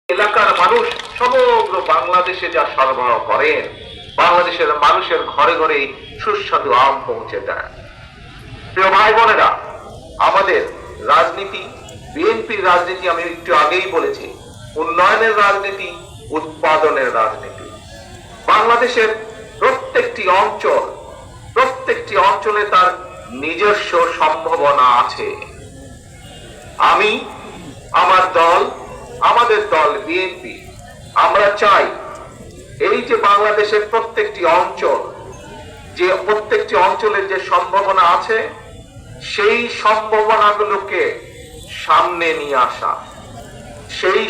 এলাকার মানুষ সমগ্র বাংলাদেশে যা সরবরাহ করেন, বাংলাদেশের মানুষের ঘরে ঘরে সুস্বাদু আম পৌঁছে দেয়। প্রিয় ভাই বোনেরা, আমাদের রাজনীতি, বিএনপির রাজনীতি আমি একটু আগেই বলেছি, উন্নয়নের রাজনীতি, উৎপাদনের রাজনীতি। বাংলাদেশের প্রত্যেকটি অঞ্চলে তার নিজস্ব সম্ভাবনা আছে। আমি, আমাদের দল বিএনপি, আমরা চাই এই যে বাংলাদেশের প্রত্যেকটি অঞ্চলের যে সম্ভাবনা আছে, সেই সম্ভাবনাগুলোকে সামনে নিয়ে আসা, সেই